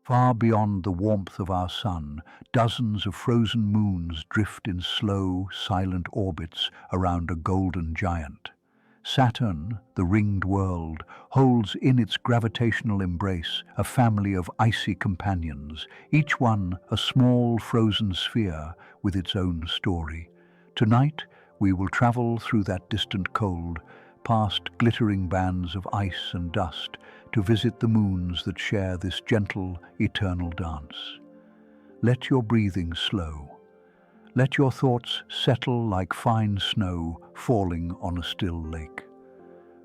Far beyond the warmth of our sun, dozens of frozen moons drift in slow, silent orbits around a golden giant. Saturn, the ringed world, holds in its gravitational embrace a family of icy companions, each one a small frozen sphere with its own story. Tonight, we will travel through that distant cold, past glittering bands of ice and dust, to visit the moons that share this gentle, eternal dance. Let your breathing slow. Let your thoughts settle like fine snow falling on a still lake.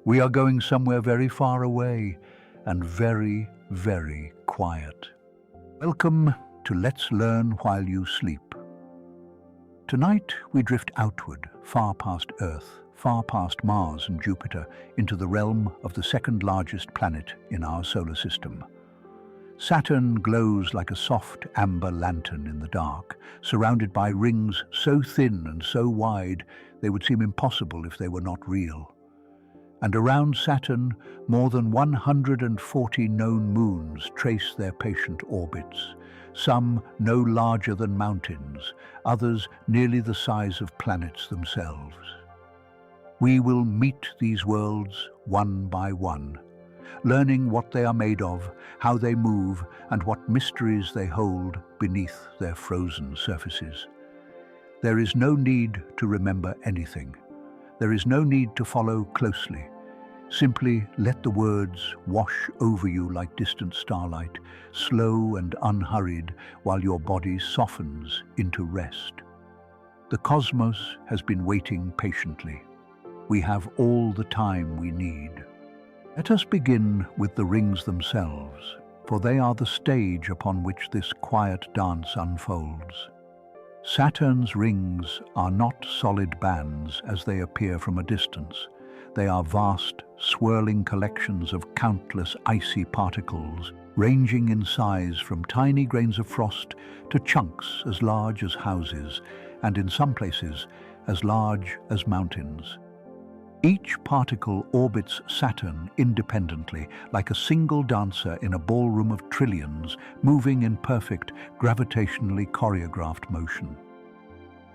We are going somewhere very far away and very, very quiet. Welcome to Let's Learn While You Sleep. Tonight we drift outward, far past Earth, far past Mars and Jupiter, into the realm of the second largest planet in our solar system. Saturn glows like a soft amber lantern in the dark, surrounded by rings so thin and so wide they would seem impossible if they were not real. And around Saturn, more than 140 known moons trace their patient orbits, some no larger than mountains, others nearly the size of planets themselves. We will meet these worlds one by one, learning what they are made of, how they move, and what mysteries they hold beneath their frozen surfaces. There is no need to remember anything. There is no need to follow closely. Simply let the words wash over you like distant starlight, slow and unhurried, while your body softens into rest. The cosmos has been waiting patiently. We have all the time we need. Let us begin with the rings themselves, for they are the stage upon which this quiet dance unfolds. Saturn's rings are not solid bands as they appear from a distance. They are vast, swirling collections of countless icy particles, ranging in size from tiny grains of frost to chunks as large as houses, and in some places as large as mountains. Each particle orbits Saturn independently, like a single dancer in a ballroom of trillions, moving in perfect, gravitationally choreographed motion.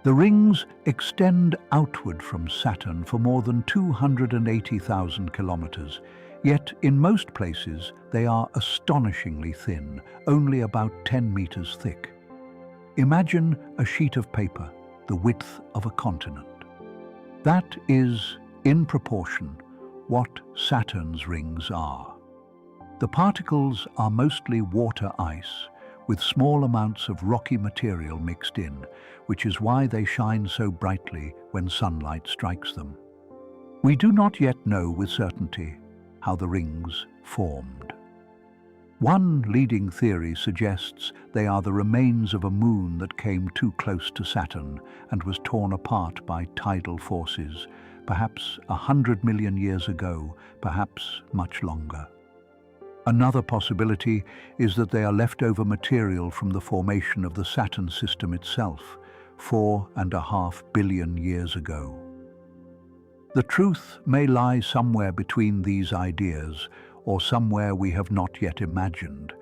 The rings extend outward from Saturn for more than 280,000 kilometers, yet in most places they are astonishingly thin, only about 10 meters thick. Imagine a sheet of paper, the width of a continent. That is, in proportion, what Saturn's rings are. The particles are mostly water ice, with small amounts of rocky material mixed in, which is why they shine so brightly when sunlight strikes them. We do not yet know with certainty how the rings formed. One leading theory suggests they are the remains of a moon that came too close to Saturn and was torn apart by tidal forces, perhaps 100 million years ago, perhaps much longer. Another possibility is that they are leftover material from the formation of the Saturn system itself, 4.5 billion years ago. The truth may lie somewhere between these ideas, or somewhere we have not yet imagined.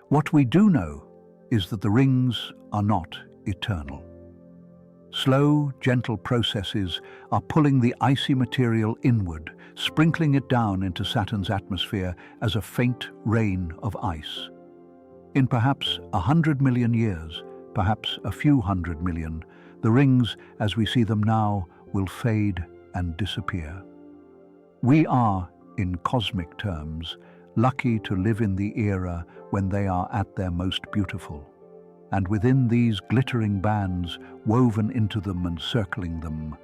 What we do know is that the rings are not eternal. Slow, gentle processes are pulling the icy material inward, sprinkling it down into Saturn's atmosphere as a faint rain of ice. In perhaps 100 million years, perhaps a few hundred million, the rings, as we see them now, will fade and disappear. We are, in cosmic terms, lucky to live in the era when they are at their most beautiful. And within these glittering bands, woven into them and circling them,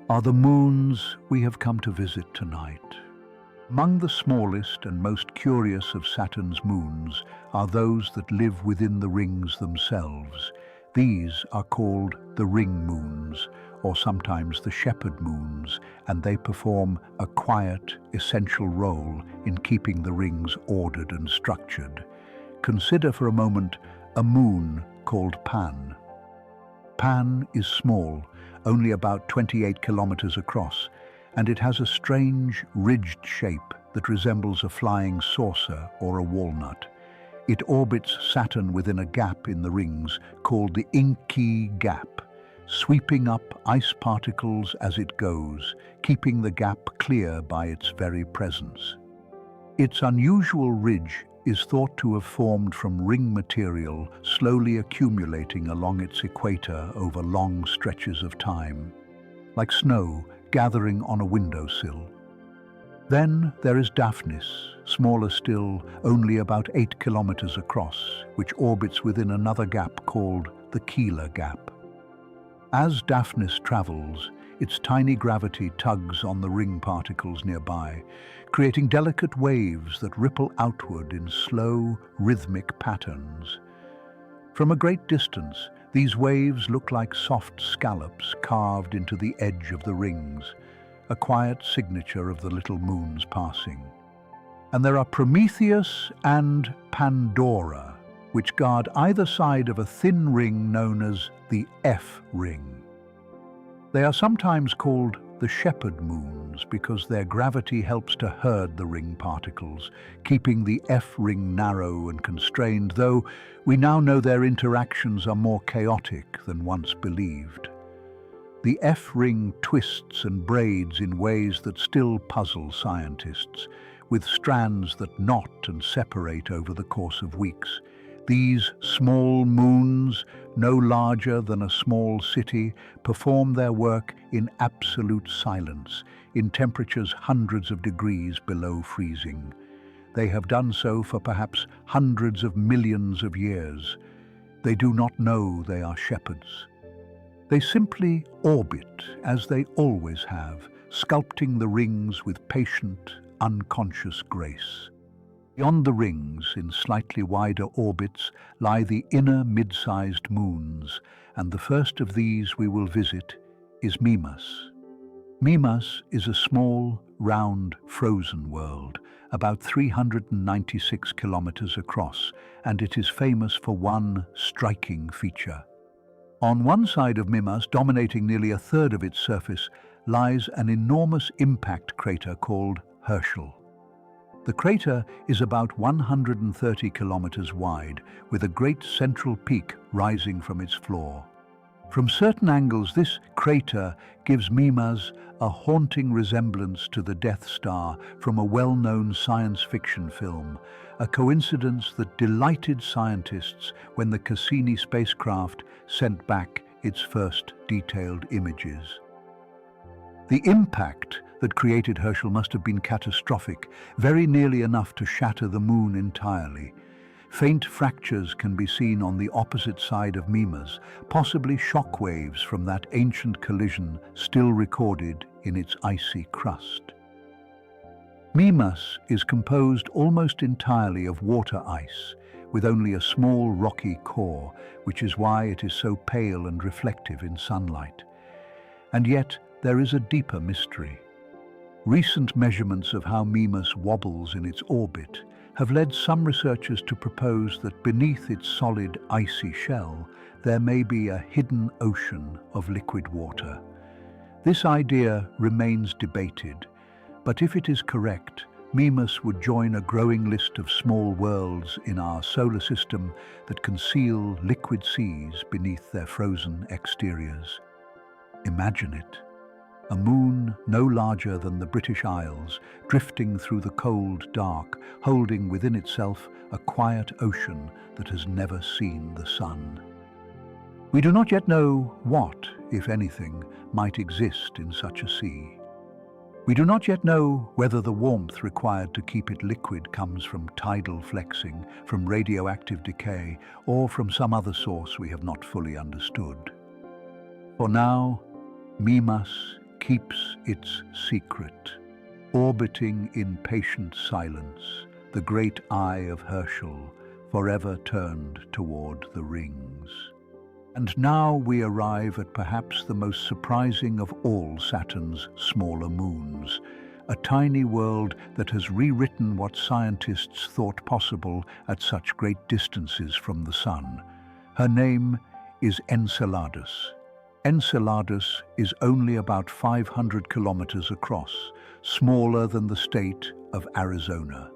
are the moons we have come to visit tonight. Among the smallest and most curious of Saturn's moons are those that live within the rings themselves. These are called the ring moons, or sometimes the shepherd moons, and they perform a quiet, essential role in keeping the rings ordered and structured. Consider for a moment a moon called Pan. Pan is small, only about 28 kilometers across, and it has a strange, ridged shape that resembles a flying saucer or a walnut. It orbits Saturn within a gap in the rings called the Inky Gap, sweeping up ice particles as it goes, keeping the gap clear by its very presence. Its unusual ridge is thought to have formed from ring material slowly accumulating along its equator over long stretches of time, like snow gathering on a windowsill. Then there is Daphnis, smaller still, only about 8 kilometers across, which orbits within another gap called the Keeler Gap. As Daphnis travels, its tiny gravity tugs on the ring particles nearby, creating delicate waves that ripple outward in slow, rhythmic patterns. From a great distance, these waves look like soft scallops carved into the edge of the rings, a quiet signature of the little moon's passing. And there are Prometheus and Pandora, which guard either side of a thin ring known as the F ring. They are sometimes called the shepherd moons because their gravity helps to herd the ring particles, keeping the F ring narrow and constrained, though we now know their interactions are more chaotic than once believed. The F ring twists and braids in ways that still puzzle scientists, with strands that knot and separate over the course of weeks. These small moons, no larger than a small city, perform their work in absolute silence, in temperatures hundreds of degrees below freezing. They have done so for perhaps hundreds of millions of years. They do not know they are shepherds. They simply orbit, as they always have, sculpting the rings with patient, unconscious grace. Beyond the rings, in slightly wider orbits, lie the inner mid-sized moons, and the first of these we will visit is Mimas. Mimas is a small, round, frozen world, about 396 kilometers across, and it is famous for one striking feature. On one side of Mimas, dominating nearly a third of its surface, lies an enormous impact crater called Herschel. The crater is about 130 kilometers wide, with a great central peak rising from its floor. From certain angles, this crater gives Mimas a haunting resemblance to the Death Star from a well-known science fiction film, a coincidence that delighted scientists when the Cassini spacecraft sent back its first detailed images. The impact that created Herschel must have been catastrophic, very nearly enough to shatter the moon entirely. Faint fractures can be seen on the opposite side of Mimas, possibly shock waves from that ancient collision still recorded in its icy crust. Mimas is composed almost entirely of water ice, with only a small rocky core, which is why it is so pale and reflective in sunlight. And yet, there is a deeper mystery. Recent measurements of how Mimas wobbles in its orbit have led some researchers to propose that beneath its solid, icy shell, there may be a hidden ocean of liquid water. This idea remains debated, but if it is correct, Mimas would join a growing list of small worlds in our solar system that conceal liquid seas beneath their frozen exteriors. Imagine it. A moon no larger than the British Isles, drifting through the cold dark, holding within itself a quiet ocean that has never seen the sun. We do not yet know what, if anything, might exist in such a sea. We do not yet know whether the warmth required to keep it liquid comes from tidal flexing, from radioactive decay, or from some other source we have not fully understood. For now, Mimas keeps its secret, orbiting in patient silence, the great eye of Herschel, forever turned toward the rings. And now we arrive at perhaps the most surprising of all Saturn's smaller moons, a tiny world that has rewritten what scientists thought possible at such great distances from the Sun. Her name is Enceladus. Enceladus is only about 500 kilometers across, smaller than the state of Arizona.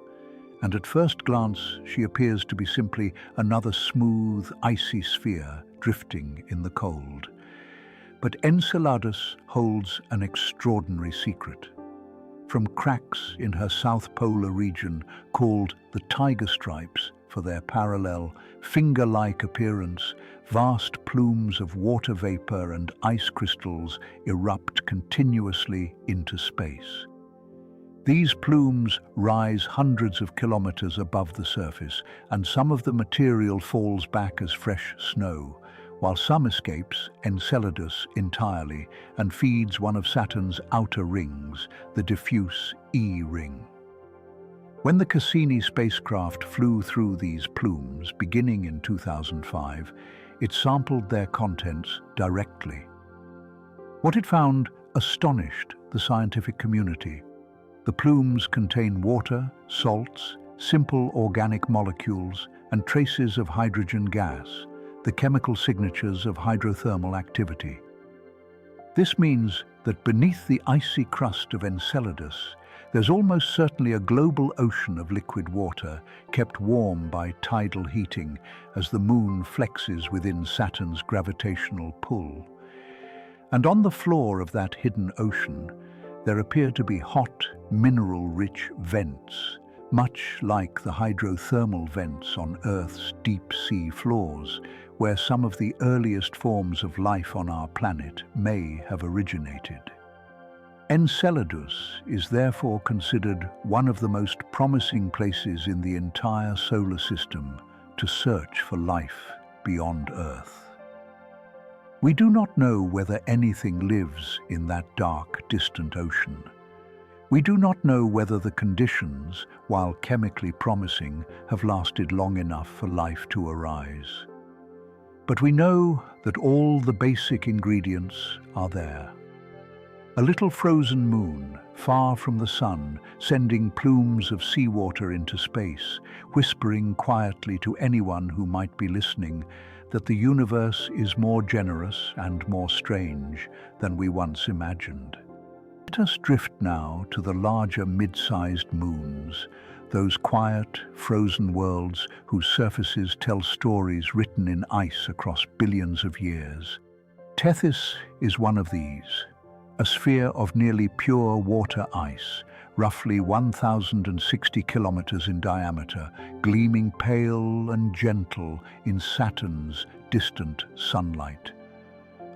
and at first glance she appears to be simply another smooth, icy sphere drifting in the cold. But Enceladus holds an extraordinary secret. From cracks in her south polar region, called the tiger stripes for their parallel, finger-like appearance, vast plumes of water vapor and ice crystals erupt continuously into space. These plumes rise hundreds of kilometers above the surface, and some of the material falls back as fresh snow, while some escapes Enceladus entirely and feeds one of Saturn's outer rings, the diffuse E ring. When the Cassini spacecraft flew through these plumes beginning in 2005, it sampled their contents directly. What it found astonished the scientific community. The plumes contain water, salts, simple organic molecules, and traces of hydrogen gas, the chemical signatures of hydrothermal activity. This means that beneath the icy crust of Enceladus, there's almost certainly a global ocean of liquid water, kept warm by tidal heating as the moon flexes within Saturn's gravitational pull. And on the floor of that hidden ocean, there appear to be hot, mineral-rich vents, much like the hydrothermal vents on Earth's deep-sea floors, where some of the earliest forms of life on our planet may have originated. Enceladus is therefore considered one of the most promising places in the entire solar system to search for life beyond Earth. We do not know whether anything lives in that dark, distant ocean. We do not know whether the conditions, while chemically promising, have lasted long enough for life to arise. But we know that all the basic ingredients are there. A little frozen moon, far from the sun, sending plumes of seawater into space, whispering quietly to anyone who might be listening that the universe is more generous and more strange than we once imagined. Let us drift now to the larger mid-sized moons, those quiet, frozen worlds whose surfaces tell stories written in ice across billions of years. Tethys is one of these, a sphere of nearly pure water ice, roughly 1,060 kilometers in diameter, gleaming pale and gentle in Saturn's distant sunlight.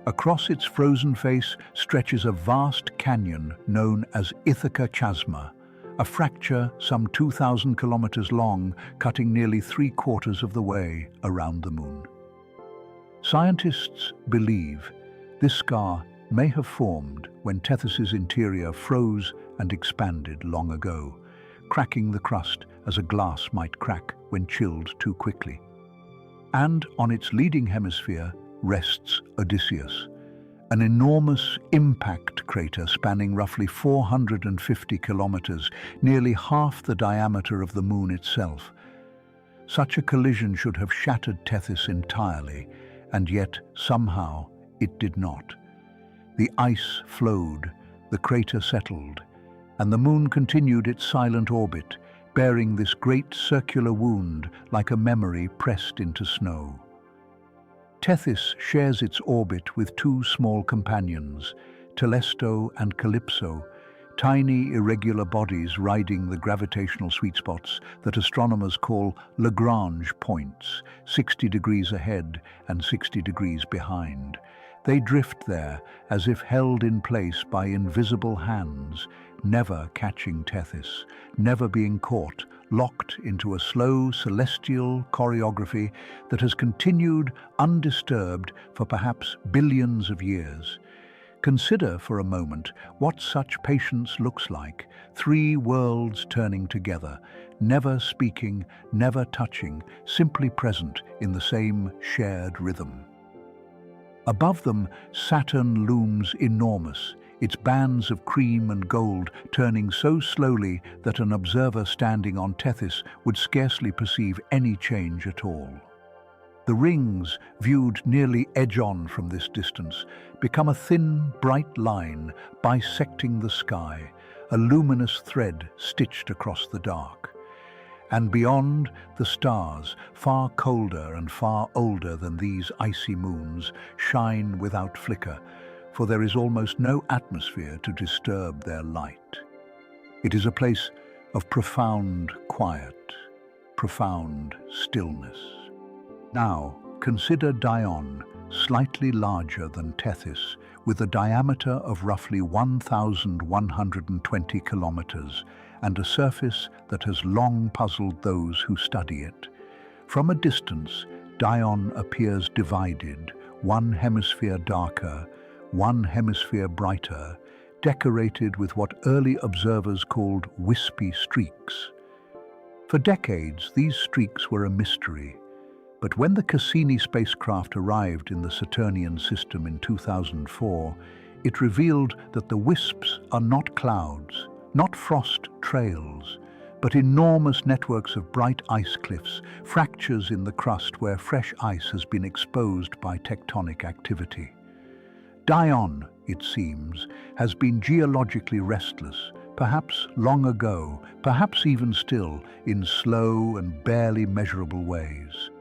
Across its frozen face stretches a vast canyon known as Ithaca Chasma, a fracture some 2,000 kilometers long, cutting nearly 3/4 of the way around the moon. Scientists believe this scar may have formed when Tethys's interior froze and expanded long ago, cracking the crust as a glass might crack when chilled too quickly. And on its leading hemisphere rests Odysseus, an enormous impact crater spanning roughly 450 kilometers, nearly half the diameter of the moon itself. Such a collision should have shattered Tethys entirely, and yet somehow it did not. The ice flowed, the crater settled, and the moon continued its silent orbit, bearing this great circular wound like a memory pressed into snow. Tethys shares its orbit with two small companions, Telesto and Calypso, tiny irregular bodies riding the gravitational sweet spots that astronomers call Lagrange points, 60 degrees ahead and 60 degrees behind. They drift there as if held in place by invisible hands, never catching Tethys, never being caught, locked into a slow celestial choreography that has continued undisturbed for perhaps billions of years. Consider for a moment what such patience looks like, three worlds turning together, never speaking, never touching, simply present in the same shared rhythm. Above them, Saturn looms enormous, its bands of cream and gold turning so slowly that an observer standing on Tethys would scarcely perceive any change at all. The rings, viewed nearly edge-on from this distance, become a thin, bright line bisecting the sky, a luminous thread stitched across the dark. And beyond, the stars, far colder and far older than these icy moons, shine without flicker, for there is almost no atmosphere to disturb their light. It is a place of profound quiet, profound stillness. Now, consider Dione, slightly larger than Tethys, with a diameter of roughly 1,120 kilometers and a surface that has long puzzled those who study it. From a distance, Dione appears divided, one hemisphere darker, one hemisphere brighter, decorated with what early observers called wispy streaks. For decades, these streaks were a mystery, but when the Cassini spacecraft arrived in the Saturnian system in 2004, it revealed that the wisps are not clouds, not frost trails, but enormous networks of bright ice cliffs, fractures in the crust where fresh ice has been exposed by tectonic activity. Dione, it seems, has been geologically restless, perhaps long ago, perhaps even still, in slow and barely measurable ways.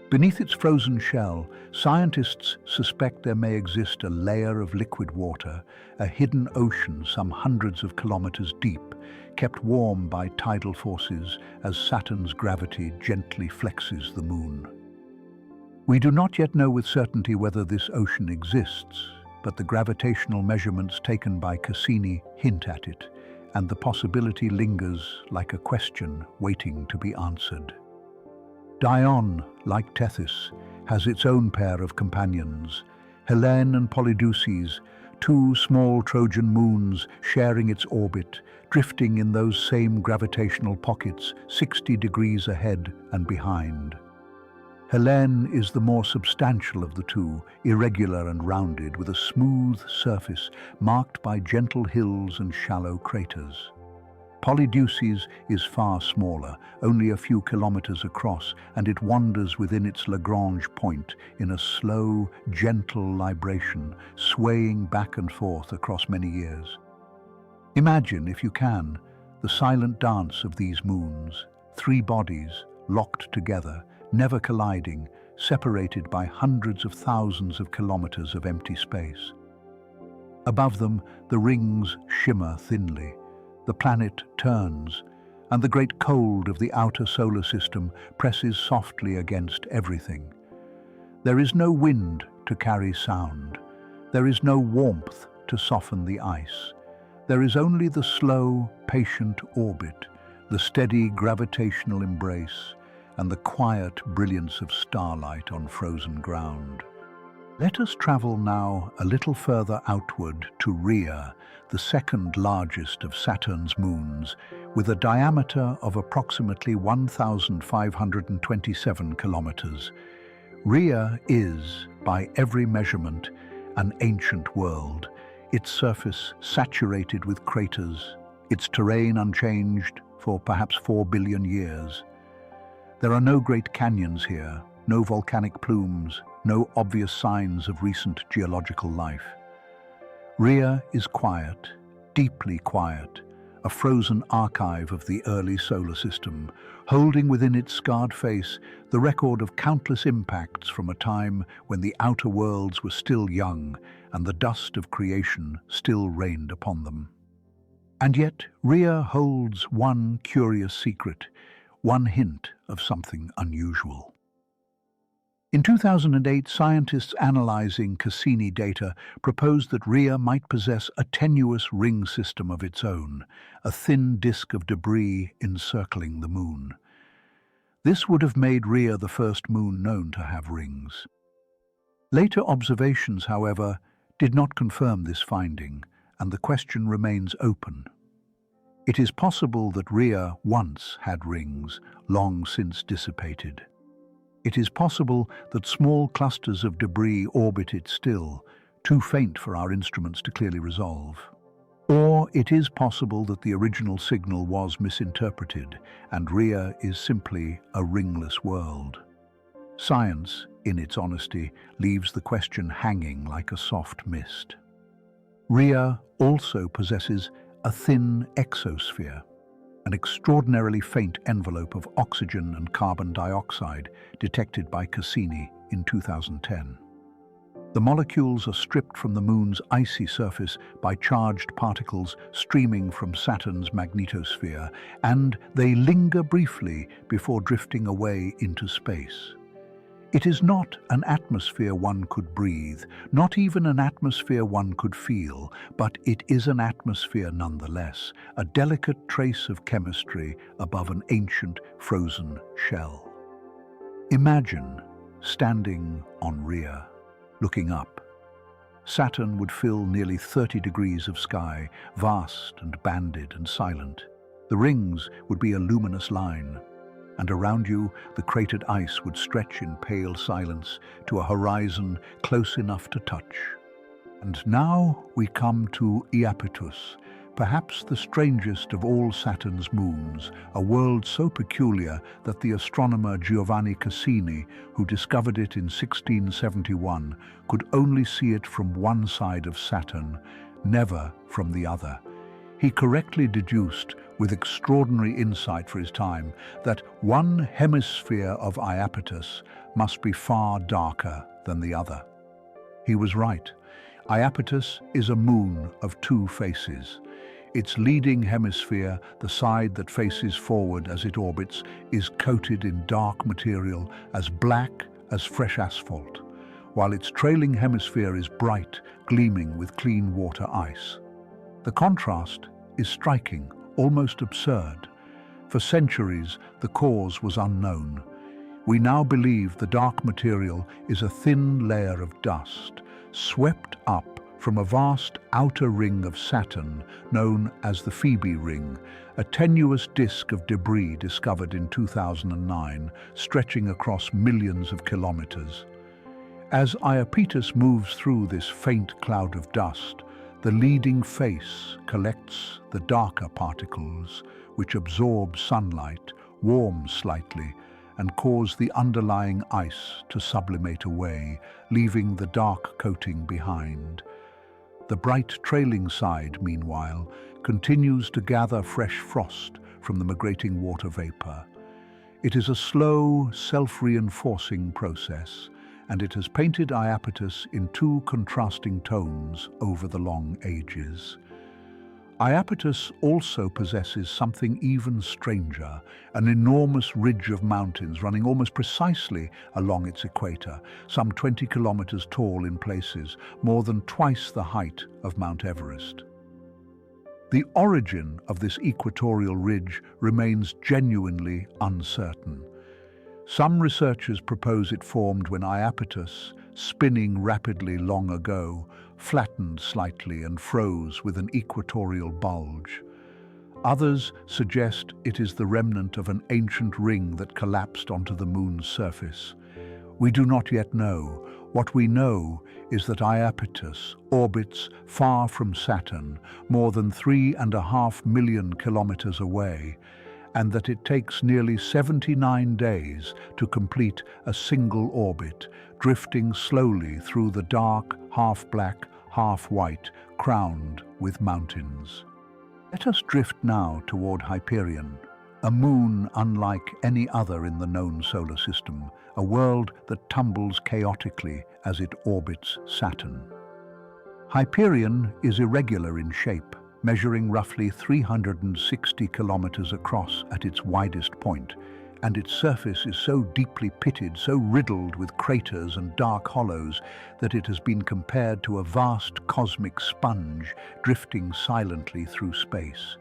Beneath its frozen shell, scientists suspect there may exist a layer of liquid water, a hidden ocean some hundreds of kilometers deep, kept warm by tidal forces as Saturn's gravity gently flexes the moon. We do not yet know with certainty whether this ocean exists, but the gravitational measurements taken by Cassini hint at it, and the possibility lingers like a question waiting to be answered. Dione, like Tethys, has its own pair of companions, Helene and Polydeuces, two small Trojan moons sharing its orbit, drifting in those same gravitational pockets 60 degrees ahead and behind. Helene is the more substantial of the two, irregular and rounded, with a smooth surface marked by gentle hills and shallow craters. Polydeuces is far smaller, only a few kilometers across, and it wanders within its Lagrange point in a slow, gentle libration, swaying back and forth across many years. Imagine, if you can, the silent dance of these moons, three bodies locked together, never colliding, separated by hundreds of thousands of kilometers of empty space. Above them, the rings shimmer thinly. The planet turns, and the great cold of the outer solar system presses softly against everything. There is no wind to carry sound. There is no warmth to soften the ice. There is only the slow, patient orbit, the steady gravitational embrace, and the quiet brilliance of starlight on frozen ground. Let us travel now a little further outward to Rhea, the second largest of Saturn's moons, with a diameter of approximately 1,527 kilometers. Rhea is, by every measurement, an ancient world, its surface saturated with craters, its terrain unchanged for perhaps 4 billion years. There are no great canyons here, no volcanic plumes, no obvious signs of recent geological life. Rhea is quiet, deeply quiet, a frozen archive of the early solar system, holding within its scarred face the record of countless impacts from a time when the outer worlds were still young and the dust of creation still rained upon them. And yet, Rhea holds one curious secret, one hint of something unusual. In 2008, scientists analyzing Cassini data proposed that Rhea might possess a tenuous ring system of its own, a thin disk of debris encircling the moon. This would have made Rhea the first moon known to have rings. Later observations, however, did not confirm this finding, and the question remains open. It is possible that Rhea once had rings, long since dissipated. It is possible that small clusters of debris orbit it still, too faint for our instruments to clearly resolve. Or it is possible that the original signal was misinterpreted, and Rhea is simply a ringless world. Science, in its honesty, leaves the question hanging like a soft mist. Rhea also possesses a thin exosphere, an extraordinarily faint envelope of oxygen and carbon dioxide detected by Cassini in 2010. The molecules are stripped from the Moon's icy surface by charged particles streaming from Saturn's magnetosphere, and they linger briefly before drifting away into space. It is not an atmosphere one could breathe, not even an atmosphere one could feel, but it is an atmosphere nonetheless, a delicate trace of chemistry above an ancient frozen shell. Imagine standing on Rhea, looking up. Saturn would fill nearly 30 degrees of sky, vast and banded and silent. The rings would be a luminous line, and around you the cratered ice would stretch in pale silence to a horizon close enough to touch. And now we come to Iapetus, perhaps the strangest of all Saturn's moons, a world so peculiar that the astronomer Giovanni Cassini, who discovered it in 1671, could only see it from one side of Saturn, never from the other. He correctly deduced, with extraordinary insight for his time, that one hemisphere of Iapetus must be far darker than the other. He was right. Iapetus is a moon of two faces. Its leading hemisphere, the side that faces forward as it orbits, is coated in dark material as black as fresh asphalt, while its trailing hemisphere is bright, gleaming with clean water ice. The contrast is striking, almost absurd. For centuries, the cause was unknown. We now believe the dark material is a thin layer of dust, swept up from a vast outer ring of Saturn known as the Phoebe Ring, a tenuous disk of debris discovered in 2009, stretching across millions of kilometers. As Iapetus moves through this faint cloud of dust, the leading face collects the darker particles, which absorb sunlight, warm slightly, and cause the underlying ice to sublimate away, leaving the dark coating behind. The bright trailing side, meanwhile, continues to gather fresh frost from the migrating water vapor. It is a slow, self-reinforcing process, and it has painted Iapetus in two contrasting tones over the long ages. Iapetus also possesses something even stranger, an enormous ridge of mountains running almost precisely along its equator, some 20 kilometers tall in places, more than twice the height of Mount Everest. The origin of this equatorial ridge remains genuinely uncertain. Some researchers propose it formed when Iapetus, spinning rapidly long ago, flattened slightly and froze with an equatorial bulge. Others suggest it is the remnant of an ancient ring that collapsed onto the Moon's surface. We do not yet know. What we know is that Iapetus orbits far from Saturn, more than 3.5 million kilometers away, and that it takes nearly 79 days to complete a single orbit, drifting slowly through the dark, half-black, half-white, crowned with mountains. Let us drift now toward Hyperion, a moon unlike any other in the known solar system, a world that tumbles chaotically as it orbits Saturn. Hyperion is irregular in shape, measuring roughly 360 kilometers across at its widest point, and its surface is so deeply pitted, so riddled with craters and dark hollows, that it has been compared to a vast cosmic sponge drifting silently through space.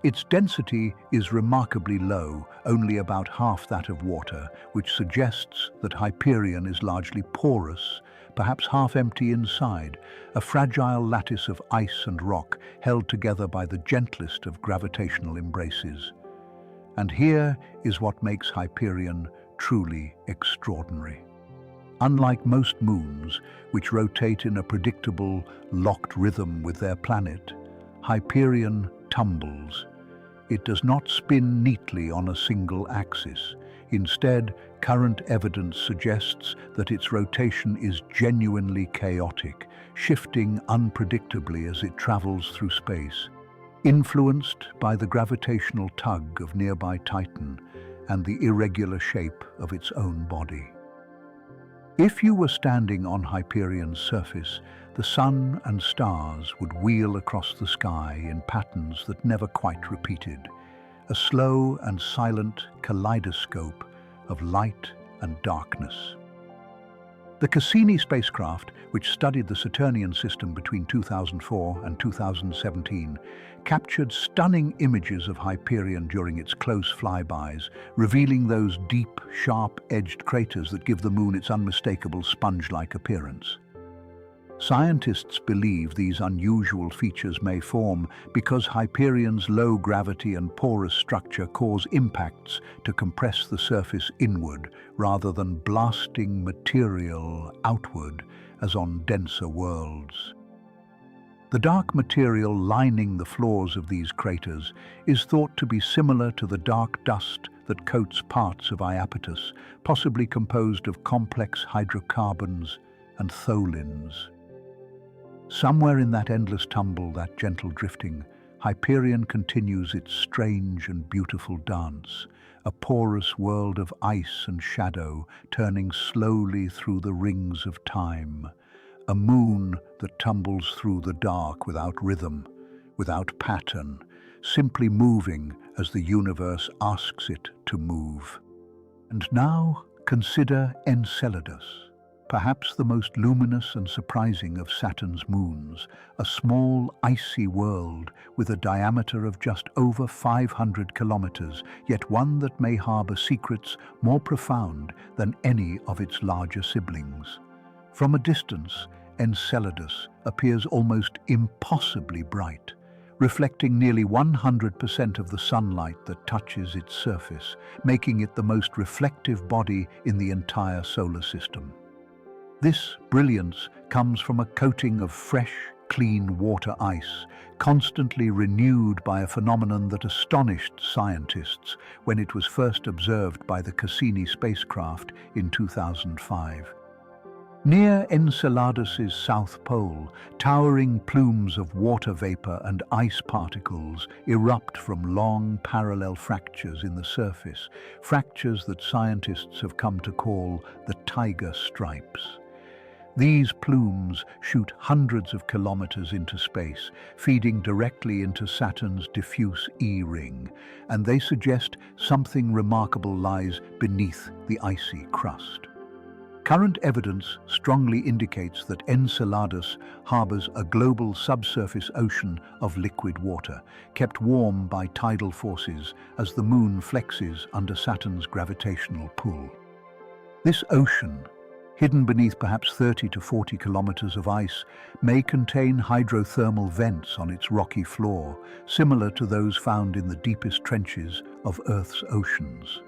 Its density is remarkably low, only about half that of water, which suggests that Hyperion is largely porous, perhaps half empty inside, a fragile lattice of ice and rock held together by the gentlest of gravitational embraces. And here is what makes Hyperion truly extraordinary. Unlike most moons, which rotate in a predictable, locked rhythm with their planet, Hyperion tumbles. It does not spin neatly on a single axis. Instead, current evidence suggests that its rotation is genuinely chaotic, shifting unpredictably as it travels through space. influenced by the gravitational tug of nearby Titan and the irregular shape of its own body. If you were standing on Hyperion's surface, the sun and stars would wheel across the sky in patterns that never quite repeated, a slow and silent kaleidoscope of light and darkness. The Cassini spacecraft, which studied the Saturnian system between 2004 and 2017, captured stunning images of Hyperion during its close flybys, revealing those deep, sharp-edged craters that give the Moon its unmistakable sponge-like appearance. Scientists believe these unusual features may form because Hyperion's low gravity and porous structure cause impacts to compress the surface inward rather than blasting material outward as on denser worlds. The dark material lining the floors of these craters is thought to be similar to the dark dust that coats parts of Iapetus, possibly composed of complex hydrocarbons and tholins. Somewhere in that endless tumble, that gentle drifting, Hyperion continues its strange and beautiful dance, a porous world of ice and shadow turning slowly through the rings of time, a moon that tumbles through the dark without rhythm, without pattern, simply moving as the universe asks it to move. And now consider Enceladus, perhaps the most luminous and surprising of Saturn's moons, a small, icy world with a diameter of just over 500 kilometers, yet one that may harbor secrets more profound than any of its larger siblings. From a distance, Enceladus appears almost impossibly bright, reflecting nearly 100% of the sunlight that touches its surface, making it the most reflective body in the entire solar system. This brilliance comes from a coating of fresh, clean water ice, constantly renewed by a phenomenon that astonished scientists when it was first observed by the Cassini spacecraft in 2005. Near Enceladus's south pole, towering plumes of water vapor and ice particles erupt from long parallel fractures in the surface, fractures that scientists have come to call the tiger stripes. These plumes shoot hundreds of kilometers into space, feeding directly into Saturn's diffuse E-ring, and they suggest something remarkable lies beneath the icy crust. Current evidence strongly indicates that Enceladus harbors a global subsurface ocean of liquid water, kept warm by tidal forces as the Moon flexes under Saturn's gravitational pull. This ocean, hidden beneath perhaps 30 to 40 kilometers of ice, may contain hydrothermal vents on its rocky floor, similar to those found in the deepest trenches of Earth's oceans.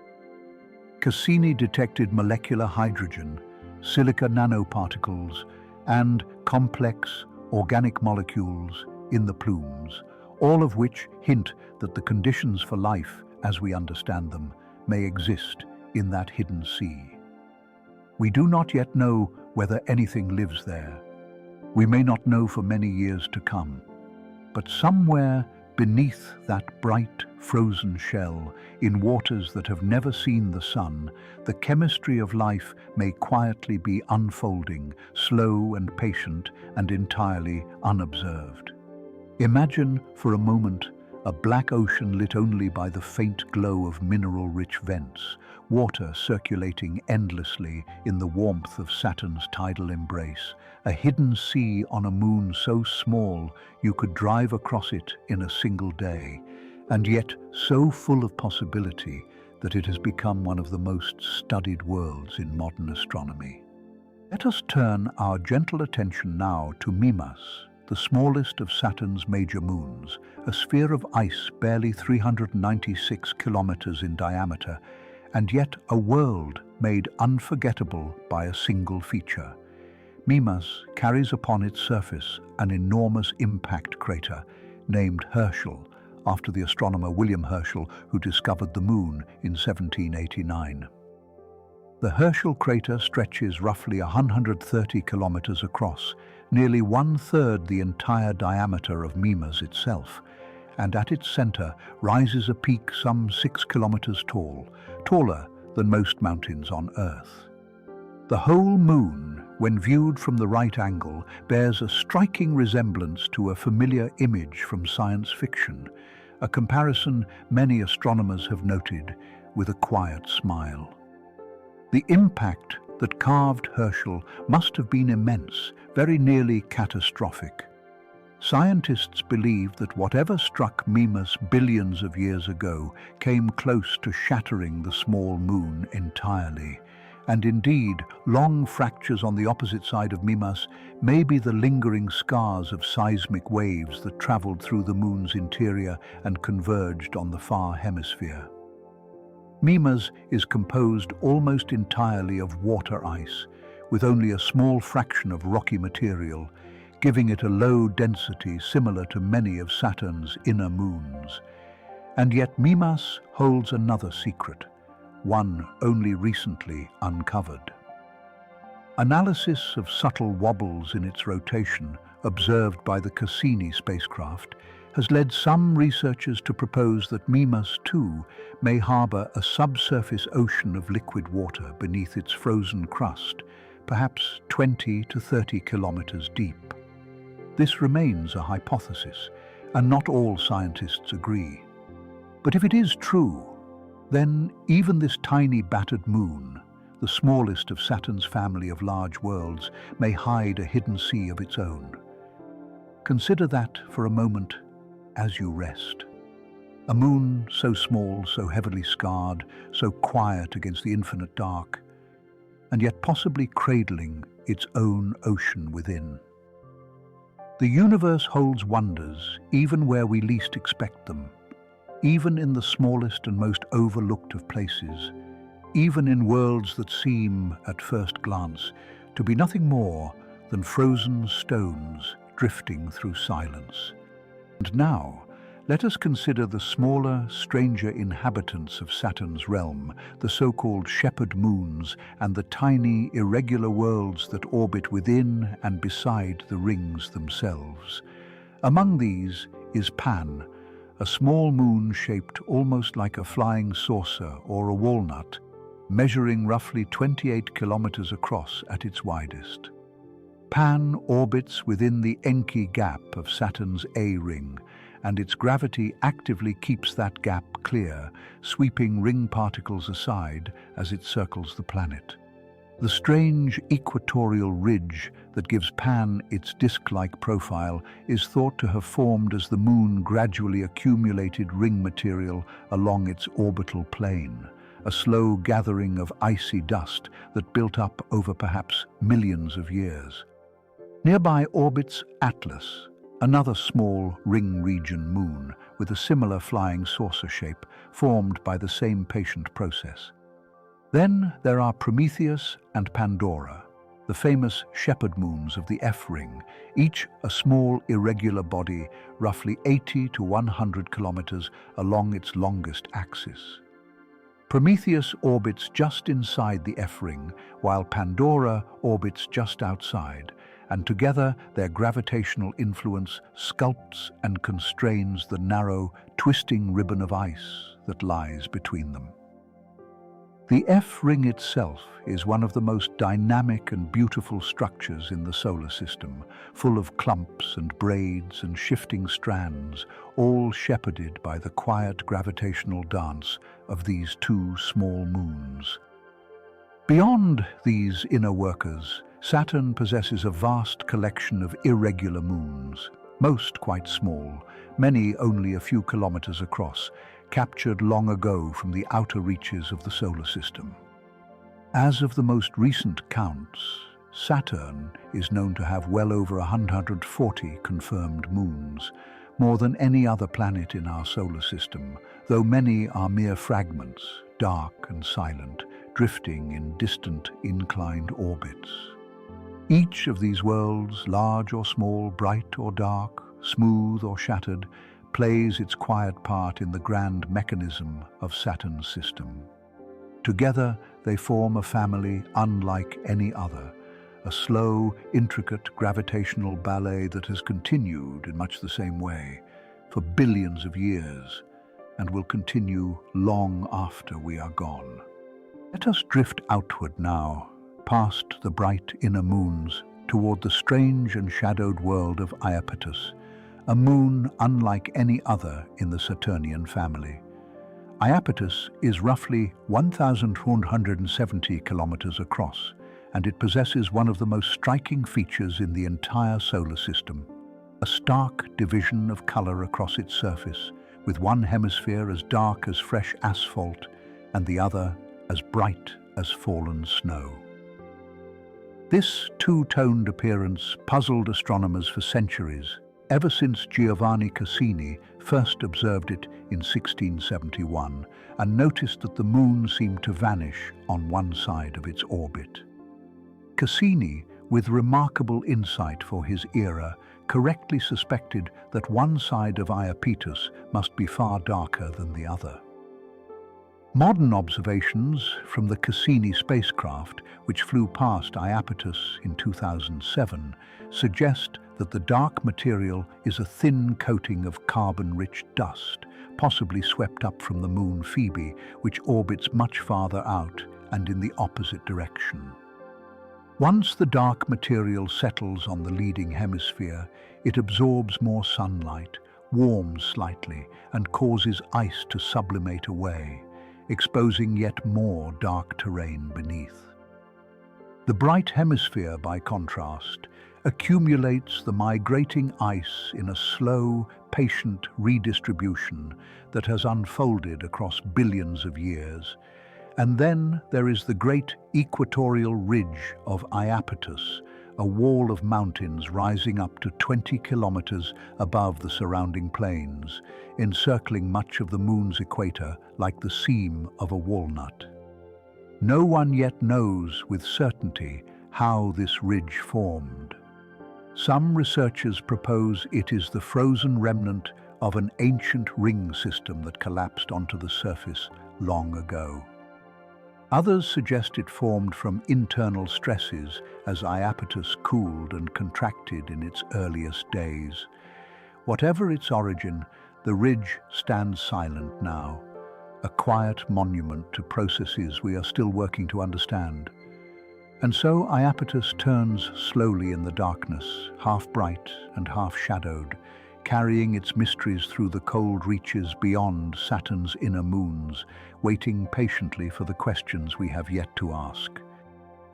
Cassini detected molecular hydrogen, silica nanoparticles, and complex organic molecules in the plumes, all of which hint that the conditions for life, as we understand them, may exist in that hidden sea. We do not yet know whether anything lives there. We may not know for many years to come. But somewhere beneath that bright, frozen shell, in waters that have never seen the sun, the chemistry of life may quietly be unfolding, slow and patient and entirely unobserved. Imagine for a moment a black ocean lit only by the faint glow of mineral-rich vents, water circulating endlessly in the warmth of Saturn's tidal embrace, a hidden sea on a moon so small you could drive across it in a single day, and yet so full of possibility that it has become one of the most studied worlds in modern astronomy. Let us turn our gentle attention now to Mimas, the smallest of Saturn's major moons, a sphere of ice barely 396 kilometers in diameter, and yet a world made unforgettable by a single feature. Mimas carries upon its surface an enormous impact crater named Herschel, after the astronomer William Herschel, who discovered the Moon in 1789. The Herschel crater stretches roughly 130 kilometers across, nearly one-third the entire diameter of Mimas itself, and at its center rises a peak some 6 kilometers tall, taller than most mountains on Earth. The whole moon, when viewed from the right angle, bears a striking resemblance to a familiar image from science fiction, a comparison many astronomers have noted with a quiet smile. The impact that carved Herschel must have been immense, very nearly catastrophic. Scientists believe that whatever struck Mimas billions of years ago came close to shattering the small moon entirely. And indeed, long fractures on the opposite side of Mimas may be the lingering scars of seismic waves that traveled through the moon's interior and converged on the far hemisphere. Mimas is composed almost entirely of water ice, with only a small fraction of rocky material, giving it a low density similar to many of Saturn's inner moons. And yet Mimas holds another secret, one only recently uncovered. Analysis of subtle wobbles in its rotation, observed by the Cassini spacecraft, has led some researchers to propose that Mimas, too, may harbor a subsurface ocean of liquid water beneath its frozen crust, perhaps 20 to 30 kilometers deep. This remains a hypothesis, and not all scientists agree. But if it is true, then even this tiny battered moon, the smallest of Saturn's family of large worlds, may hide a hidden sea of its own. Consider that for a moment as you rest. A moon so small, so heavily scarred, so quiet against the infinite dark, and yet possibly cradling its own ocean within. The universe holds wonders even where we least expect them, even in the smallest and most overlooked of places, even in worlds that seem, at first glance, to be nothing more than frozen stones drifting through silence. And now, let us consider the smaller, stranger inhabitants of Saturn's realm, the so-called shepherd moons, and the tiny, irregular worlds that orbit within and beside the rings themselves. Among these is Pan, a small moon shaped almost like a flying saucer or a walnut, measuring roughly 28 kilometers across at its widest. Pan orbits within the Encke gap of Saturn's A ring, and its gravity actively keeps that gap clear, sweeping ring particles aside as it circles the planet. The strange equatorial ridge that gives Pan its disk-like profile is thought to have formed as the moon gradually accumulated ring material along its orbital plane, a slow gathering of icy dust that built up over perhaps millions of years. Nearby orbits Atlas, another small ring region moon with a similar flying saucer shape formed by the same patient process. Then there are Prometheus and Pandora, the famous shepherd moons of the F ring, each a small irregular body roughly 80 to 100 kilometers along its longest axis. Prometheus orbits just inside the F ring, while Pandora orbits just outside, and together their gravitational influence sculpts and constrains the narrow, twisting ribbon of ice that lies between them. The F ring itself is one of the most dynamic and beautiful structures in the solar system, full of clumps and braids and shifting strands, all shepherded by the quiet gravitational dance of these two small moons. Beyond these inner workers, Saturn possesses a vast collection of irregular moons, most quite small, many only a few kilometers across, captured long ago from the outer reaches of the solar system. As of the most recent counts, Saturn is known to have well over 140 confirmed moons, more than any other planet in our solar system, though many are mere fragments, dark and silent, drifting in distant inclined orbits. Each of these worlds, large or small, bright or dark, smooth or shattered, plays its quiet part in the grand mechanism of Saturn's system. Together, they form a family unlike any other, a slow, intricate gravitational ballet that has continued in much the same way, for billions of years and will continue long after we are gone. Let us drift outward now, past the bright inner moons, toward the strange and shadowed world of Iapetus, a moon unlike any other in the Saturnian family. Iapetus is roughly 1,470 kilometers across, and it possesses one of the most striking features in the entire solar system: a stark division of color across its surface, with one hemisphere as dark as fresh asphalt and the other as bright as fallen snow. This two-toned appearance puzzled astronomers for centuries, ever since Giovanni Cassini first observed it in 1671 and noticed that the moon seemed to vanish on one side of its orbit. Cassini, with remarkable insight for his era, correctly suspected that one side of Iapetus must be far darker than the other. Modern observations from the Cassini spacecraft, which flew past Iapetus in 2007, suggest that the dark material is a thin coating of carbon-rich dust, possibly swept up from the moon Phoebe, which orbits much farther out and in the opposite direction. Once the dark material settles on the leading hemisphere, it absorbs more sunlight, warms slightly, and causes ice to sublimate away, exposing yet more dark terrain beneath. The bright hemisphere, by contrast, accumulates the migrating ice in a slow, patient redistribution that has unfolded across billions of years. And then there is the great equatorial ridge of Iapetus, a wall of mountains rising up to 20 kilometers above the surrounding plains, encircling much of the moon's equator like the seam of a walnut. No one yet knows with certainty how this ridge formed. Some researchers propose it is the frozen remnant of an ancient ring system that collapsed onto the surface long ago. Others suggest it formed from internal stresses as Iapetus cooled and contracted in its earliest days. Whatever its origin, the ridge stands silent now, a quiet monument to processes we are still working to understand. And so Iapetus turns slowly in the darkness, half bright and half shadowed, carrying its mysteries through the cold reaches beyond Saturn's inner moons, waiting patiently for the questions we have yet to ask.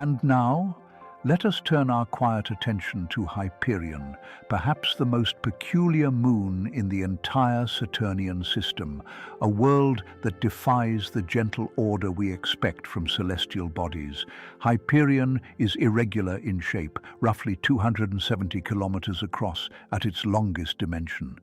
And now, let us turn our quiet attention to Hyperion, perhaps the most peculiar moon in the entire Saturnian system, a world that defies the gentle order we expect from celestial bodies. Hyperion is irregular in shape, roughly 270 kilometers across at its longest dimension,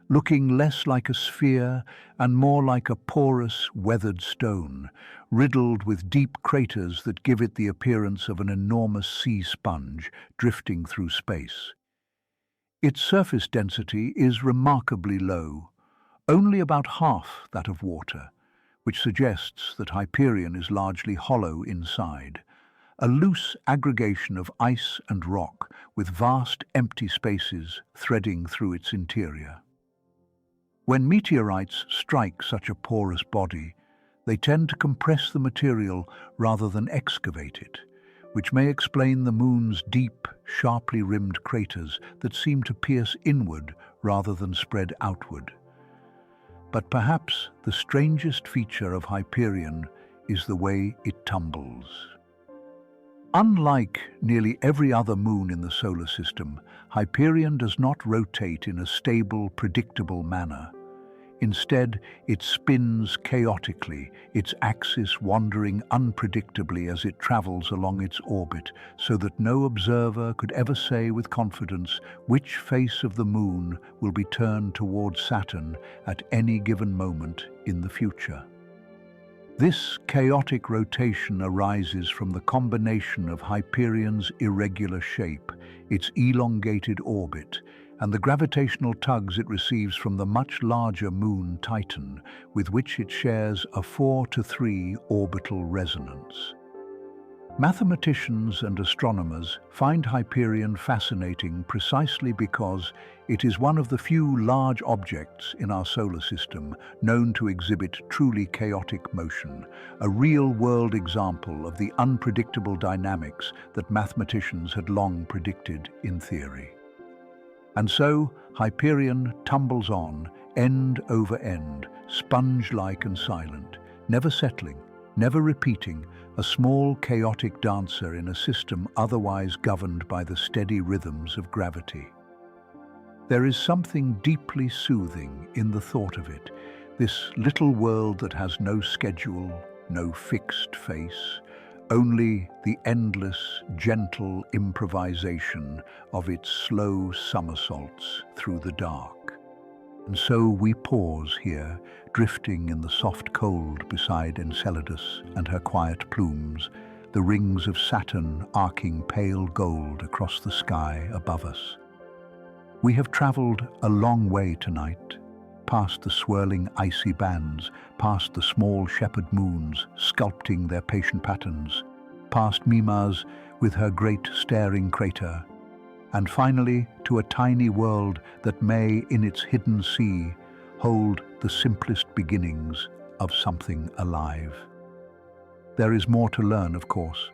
looking less like a sphere and more like a porous, weathered stone, riddled with deep craters that give it the appearance of an enormous sea sponge drifting through space. Its surface density is remarkably low, only about half that of water, which suggests that Hyperion is largely hollow inside, a loose aggregation of ice and rock with vast empty spaces threading through its interior. When meteorites strike such a porous body, they tend to compress the material rather than excavate it, which may explain the moon's deep, sharply rimmed craters that seem to pierce inward rather than spread outward. But perhaps the strangest feature of Hyperion is the way it tumbles. Unlike nearly every other moon in the solar system, Hyperion does not rotate in a stable, predictable manner. Instead, it spins chaotically, its axis wandering unpredictably as it travels along its orbit, so that no observer could ever say with confidence which face of the moon will be turned towards Saturn at any given moment in the future. This chaotic rotation arises from the combination of Hyperion's irregular shape, its elongated orbit, and the gravitational tugs it receives from the much larger moon Titan, with which it shares a 4-to-3 orbital resonance. Mathematicians and astronomers find Hyperion fascinating precisely because it is one of the few large objects in our solar system known to exhibit truly chaotic motion, a real-world example of the unpredictable dynamics that mathematicians had long predicted in theory. And so, Hyperion tumbles on, end over end, sponge-like and silent, never settling, never repeating, a small chaotic dancer in a system otherwise governed by the steady rhythms of gravity. There is something deeply soothing in the thought of it, this little world that has no schedule, no fixed face, only the endless, gentle improvisation of its slow somersaults through the dark. And so we pause here, drifting in the soft cold beside Enceladus and her quiet plumes, the rings of Saturn arcing pale gold across the sky above us. We have traveled a long way tonight, past the swirling icy bands, past the small shepherd moons sculpting their patient patterns, past Mimas with her great staring crater, and finally to a tiny world that may, in its hidden sea, hold the simplest beginnings of something alive. There is more to learn, of course.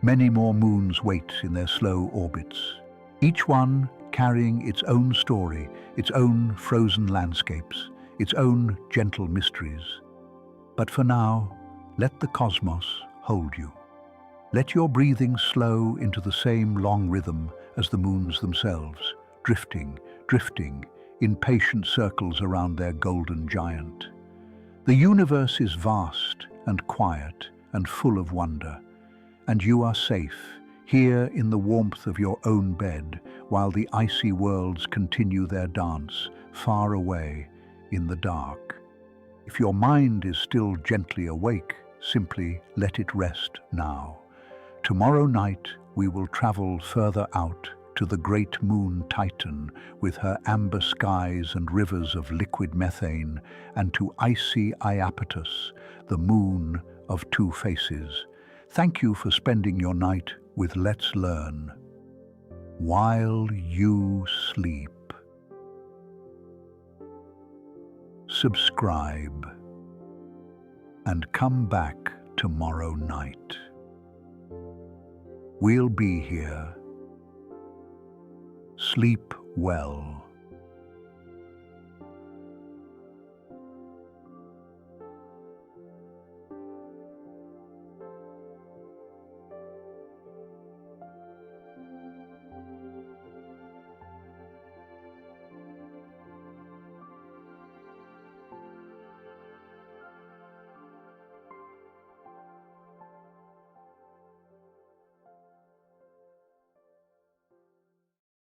Many more moons wait in their slow orbits, each one carrying its own story, its own frozen landscapes, its own gentle mysteries. But for now, let the cosmos hold you. Let your breathing slow into the same long rhythm as the moons themselves, drifting, drifting, in patient circles around their golden giant. The universe is vast and quiet and full of wonder, and you are safe, here in the warmth of your own bed, while the icy worlds continue their dance, far away in the dark. If your mind is still gently awake, simply let it rest now. Tomorrow night we will travel further out to the great moon Titan with her amber skies and rivers of liquid methane, and to icy Iapetus, the moon of two faces. Thank you for spending your night with Let's Learn. While you sleep, subscribe and come back tomorrow night. We'll be here. Sleep well.